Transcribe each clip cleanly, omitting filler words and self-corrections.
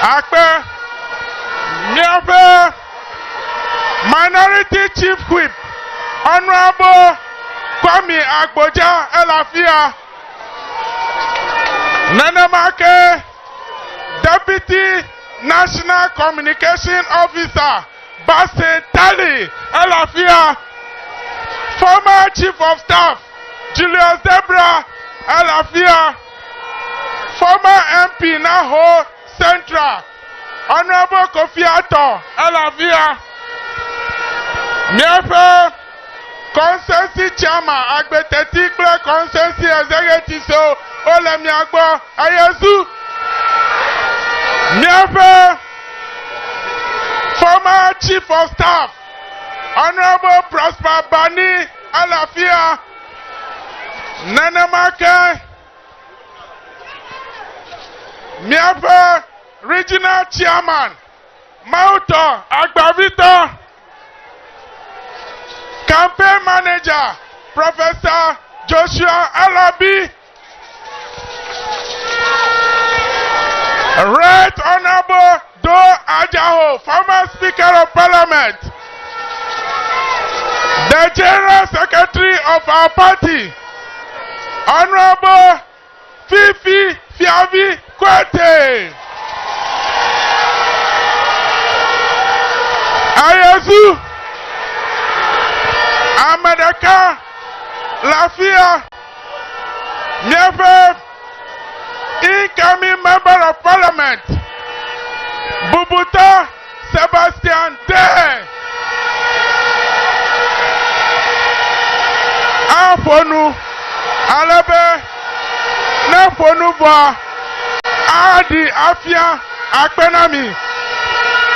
Akpe Miafe Minority Chief Whip Honorable Kwame Agboja Elafia Nanemake Deputy National Communication Officer Basse Tali Elafia Former Chief of Staff Julius Debra Elafia Former MP Naho Central Honorable Kofi Atta Elafia Miafe Consensus Chairman Agbetetikle Consensus Executive so Olemiagbo Ayezu Miafe Former Chief of Staff Honorable Prosper Bani Elafia Nanemake Miafe Regional Chairman Mauto Agbavito Campaign Manager Professor Joshua Alabi Right Honorable Do Ajaho, former Speaker of Parliament, the General Secretary of our party, Honorable Fifi Fiavi Kwete, Ayazu Amadaka Lafia Miafe incoming Member of Parliament Bubuta Sebastian De Afonu Alebe Nefonu Boa Adi Afia Akpenami.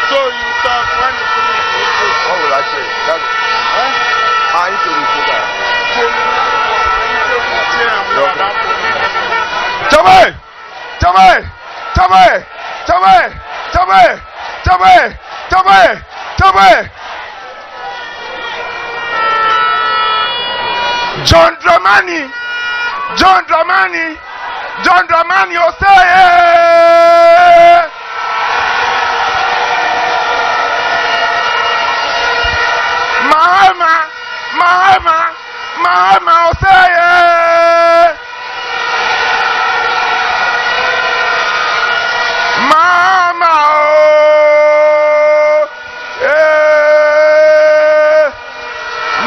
So you talk when you finish. What will I say? I introduce that. Jamai! Jamai! Jamai! Jamai! Jamai! Jamai! Jamai! Jamai! John Dramani! John Dramani! John Dramani Osei! Mahama! Mahama! Mahama Osei! Mama, oh, eh,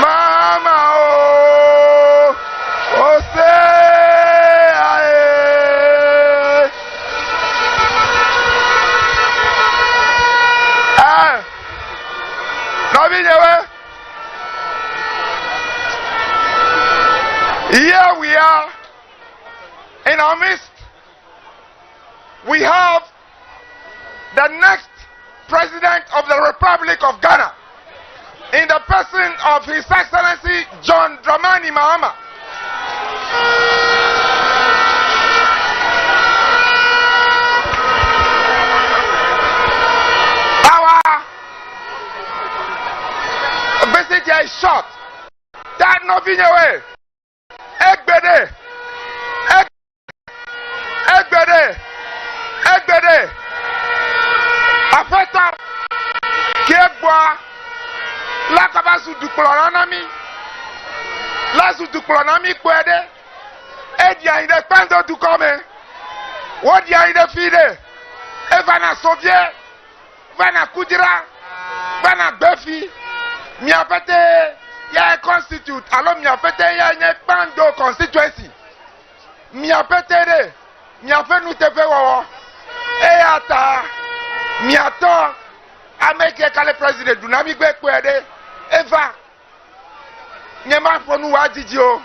Mama, oh, oh, say, here we are in our midst. We have the next President of the Republic of Ghana, in the person of His Excellency John Dramani Mahama. Our visit here is short. That nothing away. Egbede. Egbede. Egbede. Afeta Kiegboa Lakabasu Dukolonami Lasu Dukolonami Kwede Edia in the Kpando to come. What dia in the fide Evana Soviet Vana Kudira Vana Befi Miapete Ya constitute alors miapete ya nye Kpando constituency miapete de miafe nous te fe wawo Atta miato ameke kale president dunami gbe kwede eva nyema fonu wajiji o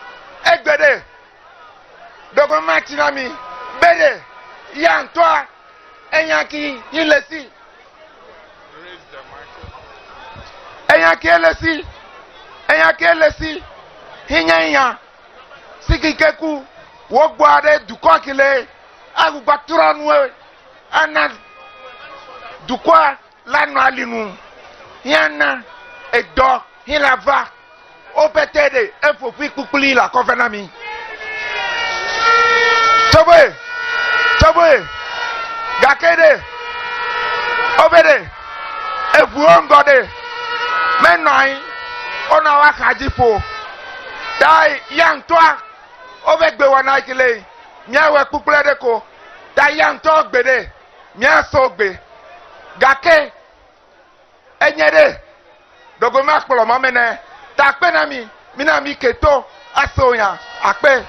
egbede dogo matinami bede yantoa enyaki ilesi enyaki elesi hinyanya sikikeku wogboade dukokile agugbatura nuwe ana dukwa lanu alinu yana edo hilava opetede efofi kukuli la kofenami Chobe Gakede Obede. Evuongode. Menai. Ona wakajifo. Dai yang toa. Ovegbe wanakile. Nyawe kupledeko. Dai yang toa gbede. Nya sogbe. Gake. Enyere. Dogoma kpolo mamene. Takpe nami. Minami keto. Asoya. Akpe.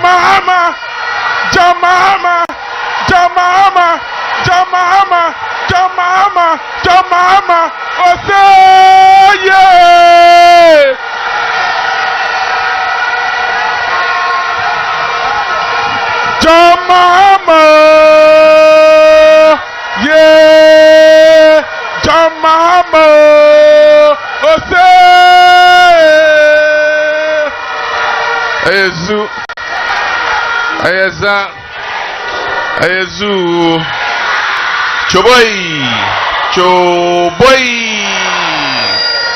Mahama, Mahama, Mahama, Mahama, Mahama, Mahama, Oseye. Mahama, yeah, Mahama, Oseye. Ezu. Ayazu Choboy.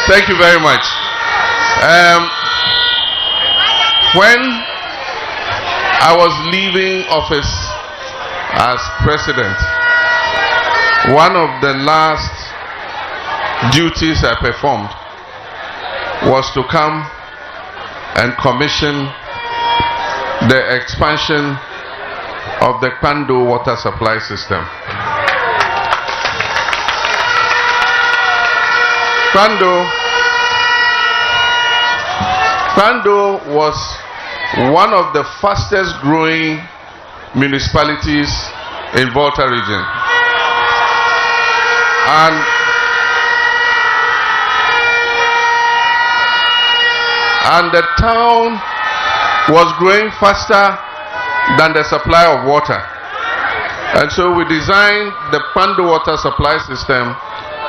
Thank you very much. When I was leaving office as president, one of the last duties I performed was to come and commission the expansion of the Kpando water supply system. Kpando was one of the fastest growing municipalities in Volta region. And the town was growing faster than the supply of water. And so we designed the Kpando water supply system,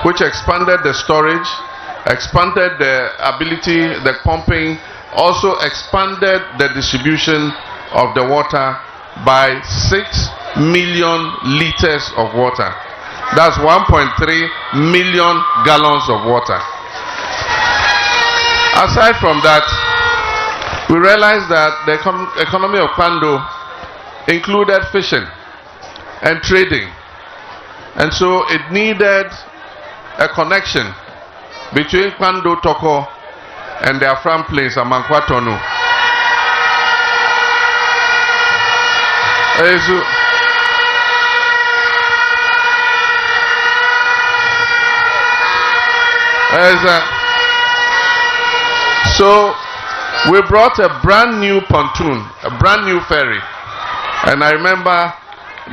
which expanded the storage, expanded the ability, the pumping, also expanded the distribution of the water by 6 million liters of water. That's 1.3 million gallons of water. Aside from that, we realized that the economy of Kpando included fishing and trading. And so it needed a connection between Kpando Toko and their farm place, Amankwatonu. So we brought a brand new pontoon, a brand new ferry. And I remember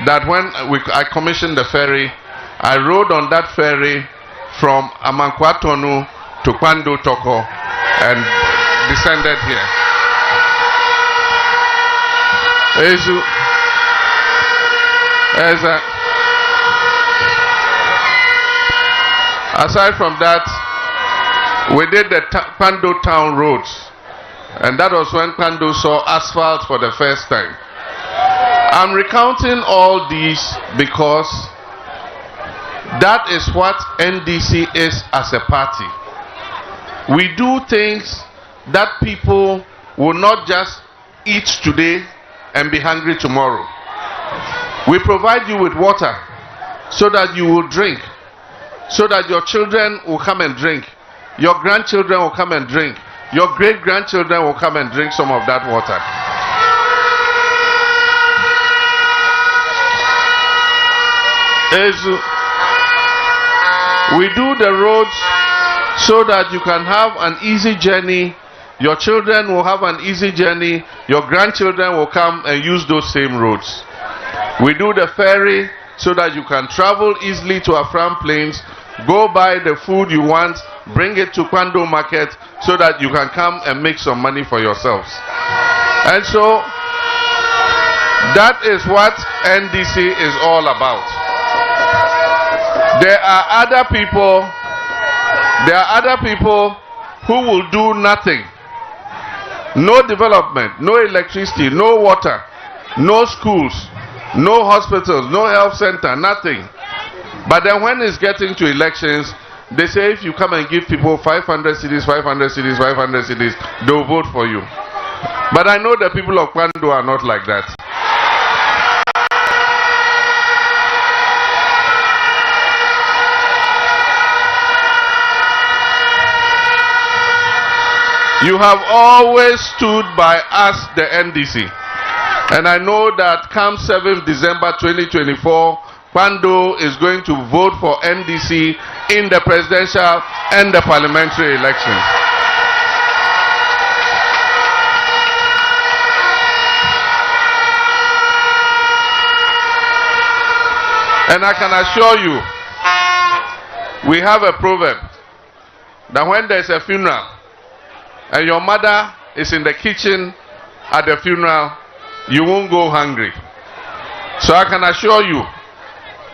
that when I commissioned the ferry, I rode on that ferry from Amankwatonu to Kpando Toko and descended here. Aside from that, we did the Kpando town roads. And that was when Kpando saw asphalt for the first time. I'm recounting all these because that is what NDC is as a party. We do things that people will not just eat today and be hungry tomorrow. We provide you with water so that you will drink, so that your children will come and drink, your grandchildren will come and drink, your great-grandchildren will come and drink some of that water. We do the roads so that you can have an easy journey. Your children will have an easy journey. Your grandchildren will come and use those same roads. We do the ferry so that you can travel easily to Afram Plains, go buy the food you want, bring it to Kpando market so that you can come and make some money for yourselves. And so that is what NDC is all about. There are other people who will do nothing. No development, no electricity, no water, no schools, no hospitals, no health center, nothing. But then when it's getting to elections, they say if you come and give people 500 cities, 500 cities, 500 cities, they'll vote for you. But I know the people of Kpando are not like that. You have always stood by us, the NDC. And I know that come 7th December 2024, Kpando is going to vote for NDC in the presidential and the parliamentary elections. And I can assure you, we have a proverb that when there's a funeral and your mother is in the kitchen at the funeral, you won't go hungry. So I can assure you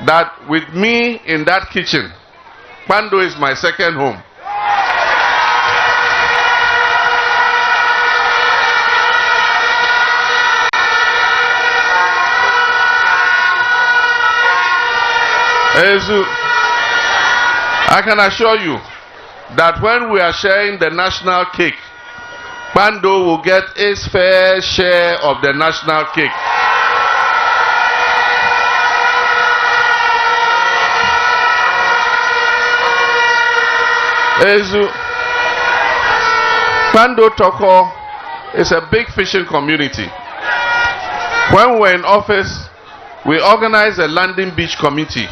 that with me in that kitchen, Kpando is my second home. I can assure you that when we are sharing the national cake, Kpando will get its fair share of the national cake. Kpando Toko is a big fishing community. When we were in office, we organized a landing beach committee.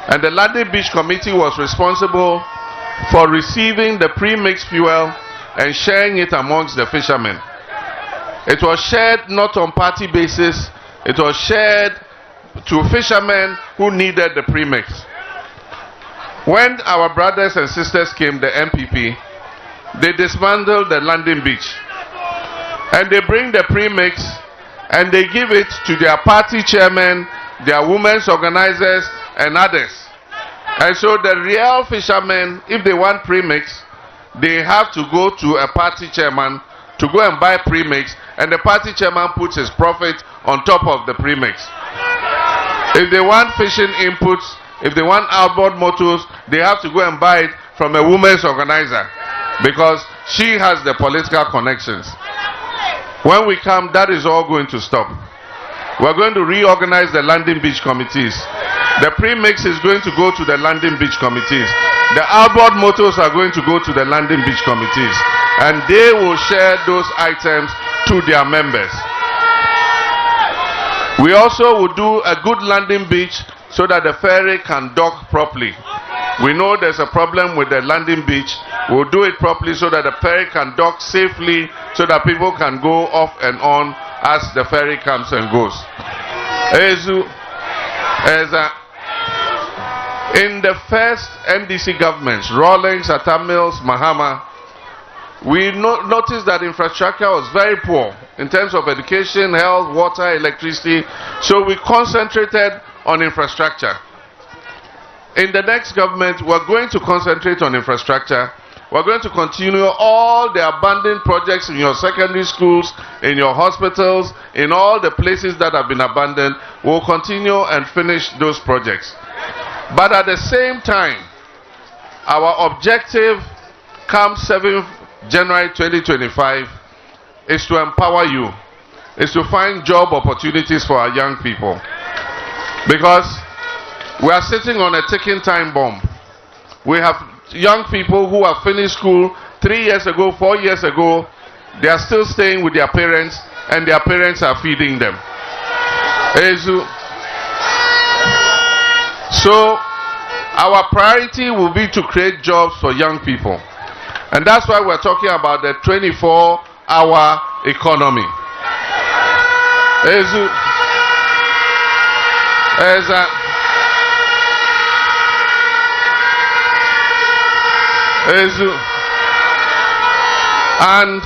And the landing beach committee was responsible for receiving the pre-mixed fuel and sharing it amongst the fishermen. It was shared not on party basis, it was shared to fishermen who needed the premix. When our brothers and sisters came, the MPP, they dismantled the landing beach. And they bring the premix and they give it to their party chairmen, their women's organizers, and others. And so the real fishermen, if they want premix, they have to go to a party chairman to go and buy premix, and the party chairman puts his profit on top of the premix. If they want fishing inputs, if they want outboard motors, they have to go and buy it from a women's organizer because she has the political connections. When we come, that is all going to stop. We're going to reorganize the landing beach committees. The premix is going to go to the landing beach committees. The outboard motors are going to go to the landing beach committees. And they will share those items to their members. We also will do a good landing beach so that the ferry can dock properly. We know there's a problem with the landing beach. We'll do it properly so that the ferry can dock safely so that people can go off and on as the ferry comes and goes. In the first NDC governments, Rawlings, Atta, Mahama, we noticed that infrastructure was very poor in terms of education, health, water, electricity. So we concentrated on infrastructure. In the next government, we're going to concentrate on infrastructure. We're going to continue all the abandoned projects in your secondary schools, in your hospitals, in all the places that have been abandoned. We'll continue and finish those projects. But at the same time, our objective come 7th January 2025 is to empower you, is to find job opportunities for our young people. Because we are sitting on a ticking time bomb. We have young people who have finished school 3 years ago, 4 years ago. They are still staying with their parents and their parents are feeding them. So our priority will be to create jobs for young people. And that's why we're talking about the 24-hour economy. And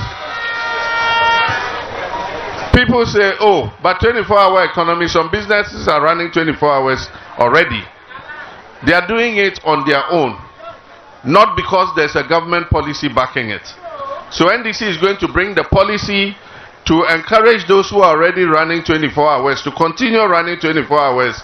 people say, oh, but 24-hour economy, some businesses are running 24 hours already. They are doing it on their own, not because there's a government policy backing it. So NDC is going to bring the policy to encourage those who are already running 24 hours to continue running 24 hours,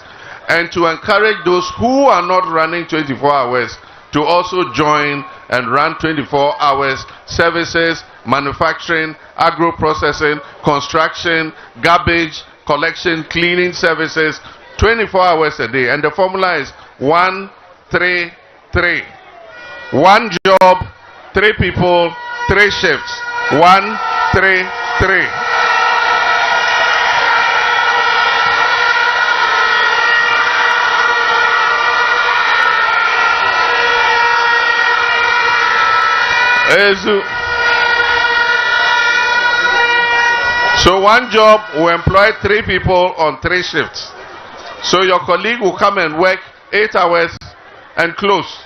and to encourage those who are not running 24 hours to also join and run 24 hours services, manufacturing, agro-processing, construction, garbage collection, cleaning services, 24 hours a day. And the formula is 1, 3, 3. 1 job, 3 people, 3 shifts. 1, 3, 3. So 1 job will employ 3 people on 3 shifts. So your colleague will come and work 8 hours and close.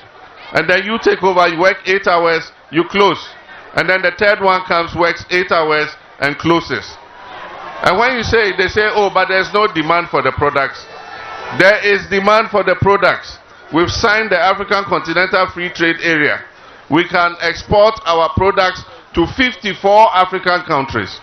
And then you take over, you work 8 hours, you close. And then the third one comes, works 8 hours and closes. And when you say, they say, oh, but there's no demand for the products. There is demand for the products. We've signed the African Continental Free Trade Area. We can export our products to 54 African countries.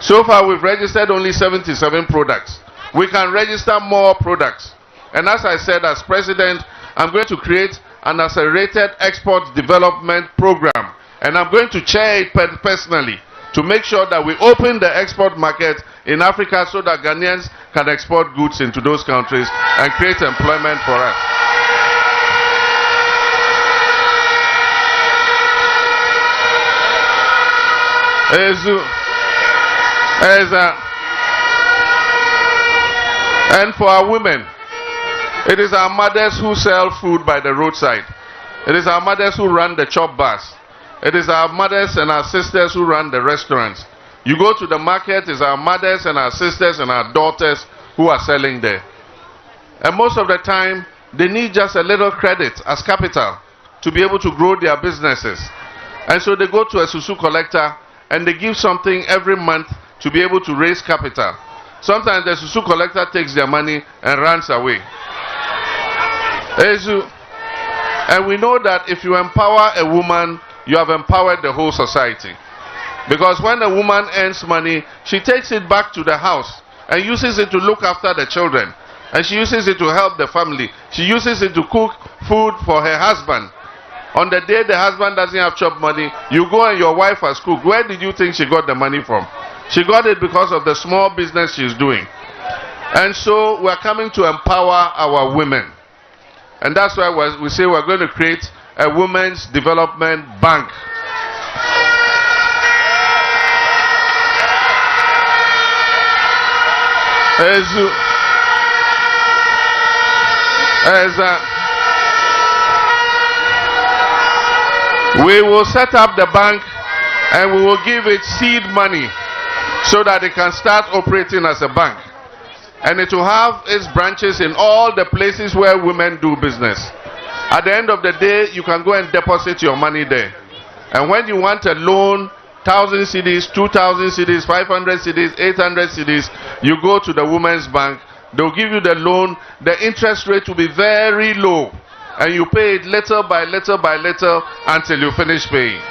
So far, we've registered only 77 products. We can register more products. And as I said, as president, I'm going to create an accelerated export development program. And I'm going to chair it personally to make sure that we open the export market in Africa so that Ghanaians can export goods into those countries and create employment for us. And for our women, it is our mothers who sell food by the roadside. It is our mothers who run the chop bars. It is our mothers and our sisters who run the restaurants. You go to the market, it's our mothers and our sisters and our daughters who are selling there. And most of the time, they need just a little credit as capital to be able to grow their businesses. And so they go to a susu collector and they give something every month to be able to raise capital. Sometimes the susu collector takes their money and runs away. And we know that if you empower a woman, you have empowered the whole society. Because when a woman earns money, she takes it back to the house and uses it to look after the children. And she uses it to help the family. She uses it to cook food for her husband. On the day the husband doesn't have chop money, you go and your wife has cooked. Where did you think she got the money from? She got it because of the small business she's doing. And so we're coming to empower our women. And that's why we say we're going to create a women's development bank. We will set up the bank and we will give it seed money so that it can start operating as a bank. And it will have its branches in all the places where women do business. At the end of the day, you can go and deposit your money there. And when you want a loan, 1,000 cedis, 2,000 cedis, 500 cedis, 800 cedis, you go to the women's bank. They'll give you the loan. The interest rate will be very low. And you pay it little by little by little until you finish paying.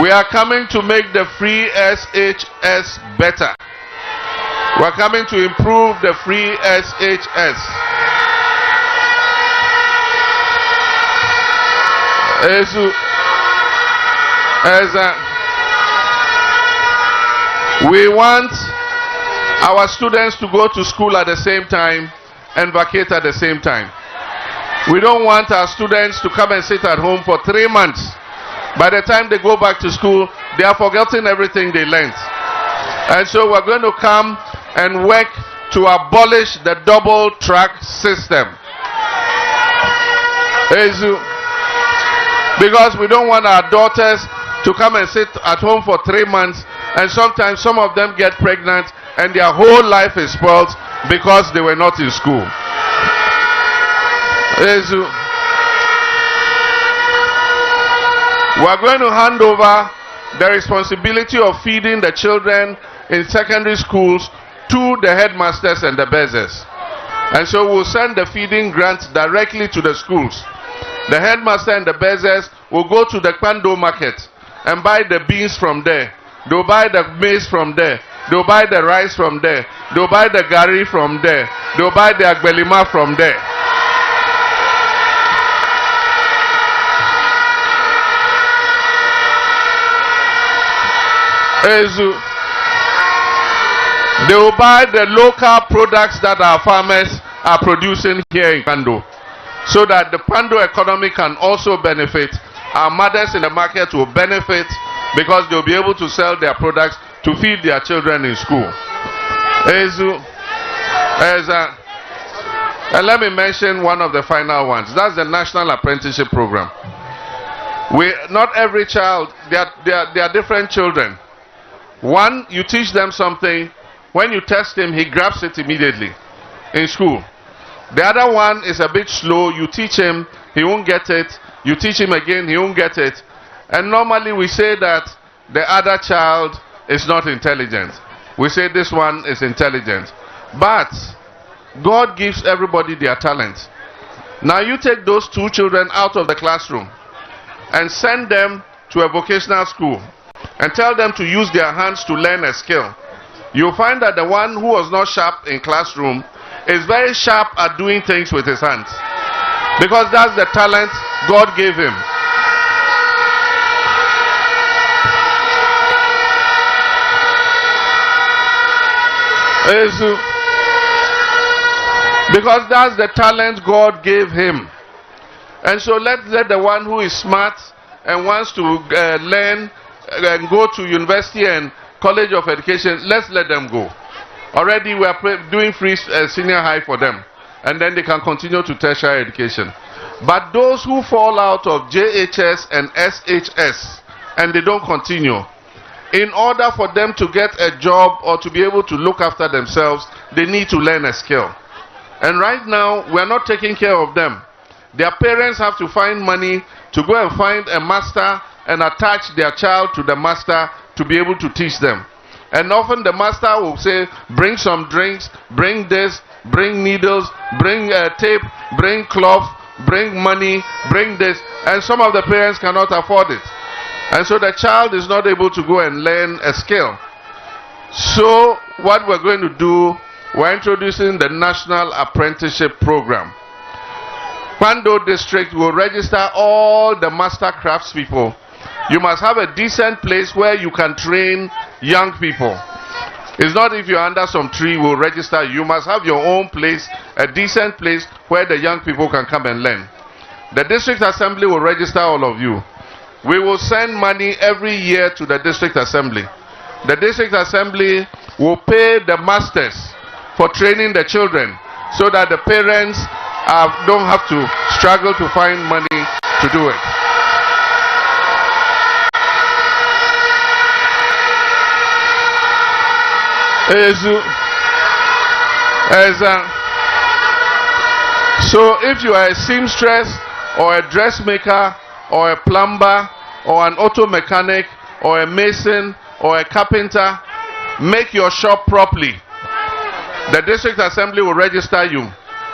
We are coming to make the free SHS better. We're coming to improve the free SHS. We want our students to go to school at the same time and vacate at the same time. We don't want our students to come and sit at home for 3 months. By the time they go back to school, they have forgotten everything they learned. And so we're going to come and work to abolish the double track system. Because we don't want our daughters to come and sit at home for 3 months, and sometimes some of them get pregnant and their whole life is spoiled because they were not in school. We are going to hand over the responsibility of feeding the children in secondary schools to the headmasters and the beggars. And so we'll send the feeding grants directly to the schools. The headmaster and the beggars will go to the Kpando market and buy the beans from there. They'll buy the maize from there. They'll buy the rice from there. They'll buy the gari from there. They'll buy the agbelima from there. They will buy the local products that our farmers are producing here in Kpando, so that the Kpando economy can also benefit. Our mothers in the market will benefit because they'll be able to sell their products to feed their children in school. And let me mention one of the final ones. That's the National Apprenticeship Program. Not every child, they are different children. One, you teach them something. When you test him, he grabs it immediately in school. The other one is a bit slow. You teach him, he won't get it. You teach him again, he won't get it. And normally we say that the other child is not intelligent. We say this one is intelligent. But God gives everybody their talent. Now you take those two children out of the classroom and send them to a vocational school and tell them to use their hands to learn a skill. You'll find that the one who was not sharp in classroom is very sharp at doing things with his hands, because that's the talent God gave him. Because that's the talent God gave him. And so let the one who is smart and wants to learn and go to university and college of education, let's let them go. Already we are doing free senior high for them, and then they can continue to tertiary education. But those who fall out of JHS and SHS and they don't continue, in order for them to get a job or to be able to look after themselves, they need to learn a skill. And right now we are not taking care of them. Their parents have to find money to go and find a master and attach their child to the master to be able to teach them. And often the master will say, bring some drinks, bring this, bring needles, bring tape, bring cloth, bring money, bring this. And some of the parents cannot afford it. And so the child is not able to go and learn a skill. So what we're going to do, we're introducing the National Apprenticeship Program. Kpando district will register all the master crafts people. You must have a decent place where you can train young people. It's not if you're under some tree we'll register. You must have your own place, a decent place where the young people can come and learn. The district assembly will register all of you. We will send money every year to the district assembly. The district assembly will pay the masters for training the children so that the parents don't have to struggle to find money to do it. So if you are a seamstress or a dressmaker or a plumber or an auto mechanic or a mason or a carpenter, make your shop properly. The district assembly will register you,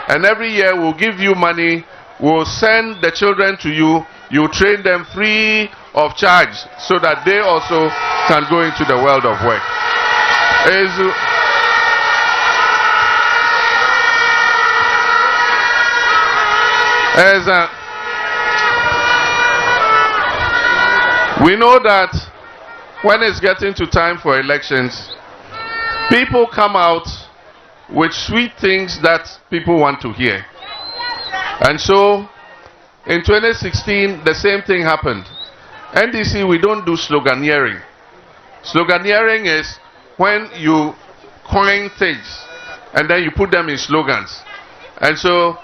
and every year we'll give you money. We'll send the children to you. You train them free of charge so that they also can go into the world of work. We know that when it's getting to time for elections, people come out with sweet things that people want to hear. And so in 2016 the same thing happened. NDC, we don't do sloganeering. Sloganeering is when you coin things and then you put them in slogans. And so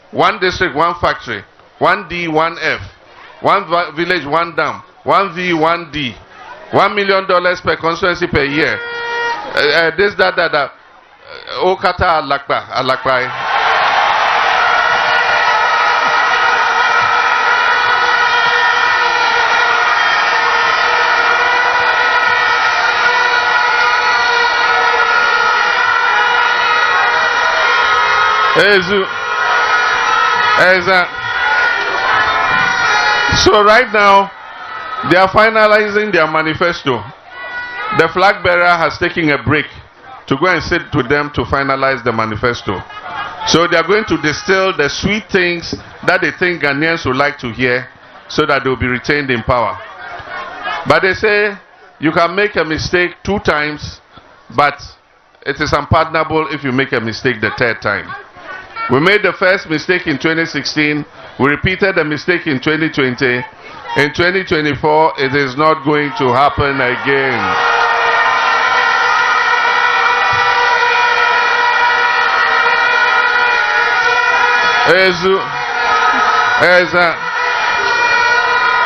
one district, one factory, 1D, 1F, one village, one dam, 1V, 1D, $1 million per constituency per year. This, that. Okata alakba. So right now, they are finalizing their manifesto. The flag bearer has taken a break to go and sit with them to finalize the manifesto. So they are going to distill the sweet things that they think Ghanaians would like to hear so that they will be retained in power. But they say you can make a mistake 2 times, but it is unpardonable if you make a mistake the 3rd time. We made the first mistake in 2016. We repeated the mistake in 2020. In 2024, it is not going to happen again.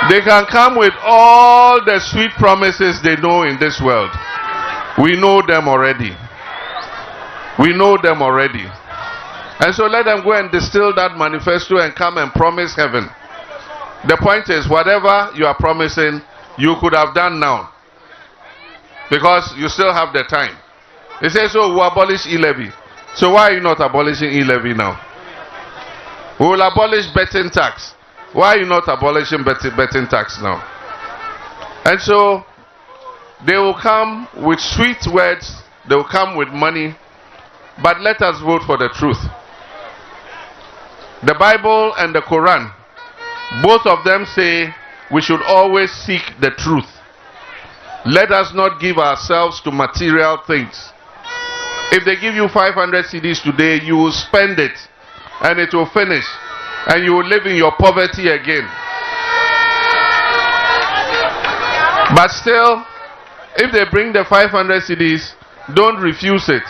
They can come with all the sweet promises they know in this world. We know them already. We know them already. And so let them go and distill that manifesto and come and promise heaven. The point is, whatever you are promising, you could have done now. Because you still have the time. They say, so we abolish e-levy. So why are you not abolishing e-levy now? We will abolish betting tax. Why are you not abolishing betting tax now? And so they will come with sweet words. They will come with money. But let us vote for the truth. The Bible and the Quran, both of them say we should always seek the truth. Let us not give ourselves to material things. If they give you 500 cedis today, you will spend it and it will finish and you will live in your poverty again. But still, if they bring the 500 cedis, don't refuse it.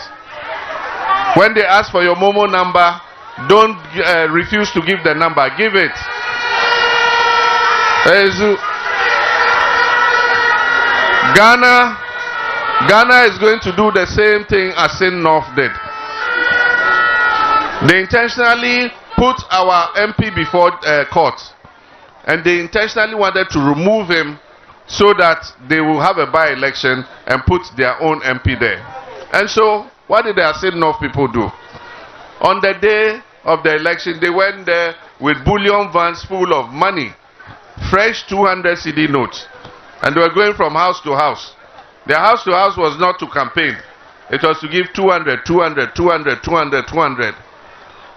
When they ask for your Momo number, don't refuse to give the number. Give it. Ghana is going to do the same thing as Sin North did. They intentionally put our MP before court, and they intentionally wanted to remove him so that they will have a by-election and put their own MP there. And so, what did the Sin North people do? On the day of the election, they went there with bullion vans full of money, fresh 200 CD notes, and they were going from house to house. Their house to house was not to campaign. It was to give 200, 200, 200, 200, 200.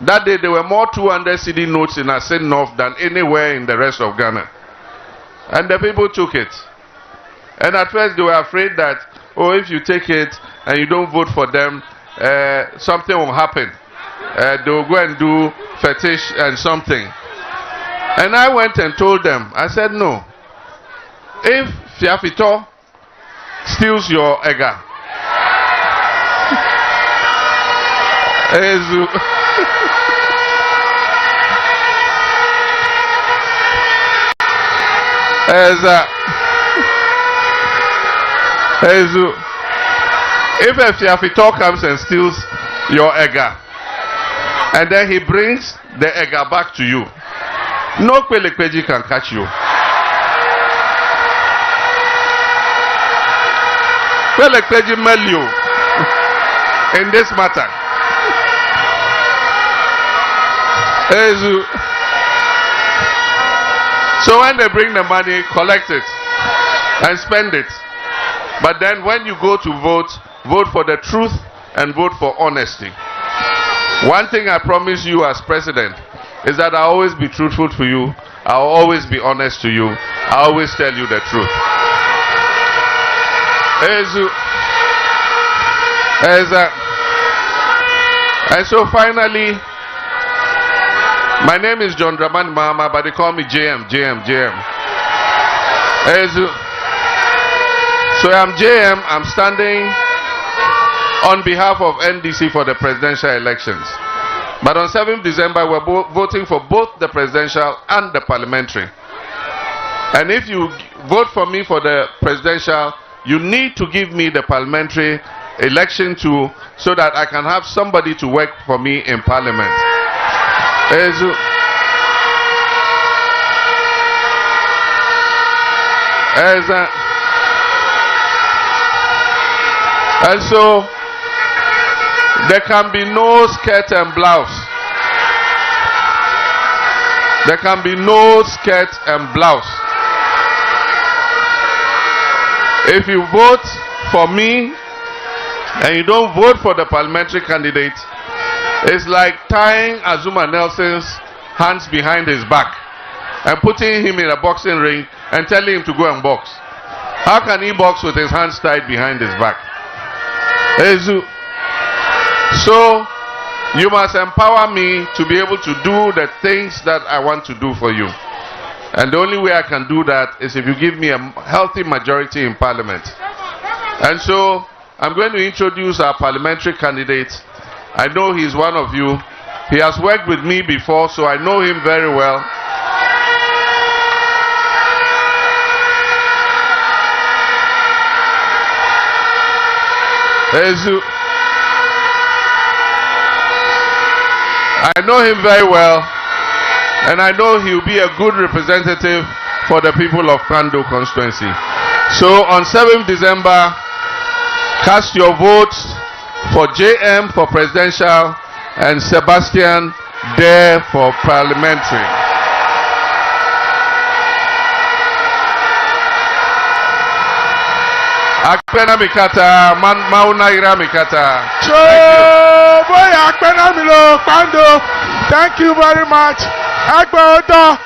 That day, there were more 200 CD notes in Asin North than anywhere in the rest of Ghana. And the people took it. And at first, they were afraid that, oh, if you take it and you don't vote for them, something will happen. They will go and do fetish and something. And I went and told them, I said, no. If Fiafito steals your ega, if a Fiafito comes and steals your ega, and then he brings the ega back to you, no Kwelekweji can catch you. Kwelekweji mail you in this matter. So when they bring the money, collect it and spend it. But then when you go to vote, vote for the truth and vote for honesty. One thing I promise you as president is that I'll always be truthful to you. I'll always be honest to you. I'll always tell you the truth. And so finally, my name is John Dramani Mahama, but they call me JM. So I'm JM. I'm standing on behalf of NDC for the presidential elections. But on 7th December, we're voting for both the presidential and the parliamentary. And if you vote for me for the presidential, you need to give me the parliamentary election too, so that I can have somebody to work for me in parliament. And so there can be no skirt and blouse. There can be no skirt and blouse. If you vote for me and you don't vote for the parliamentary candidate, it's like tying Azuma Nelson's hands behind his back and putting him in a boxing ring and telling him to go and box. How can he box with his hands tied behind his back? So you must empower me to be able to do the things that I want to do for you. And the only way I can do that is if you give me a healthy majority in parliament. And so I'm going to introduce our parliamentary candidate. I know he's one of you. He has worked with me before, so I know him very well. I know him very well, and I know he'll be a good representative for the people of Kpando constituency. So on 7th December, cast your votes for JM for presidential and Sebastian there for parliamentary. Akpena mikata, mauna ira mikata. Boy, Akpena milo, Kpando. Thank you very much. Akpendo.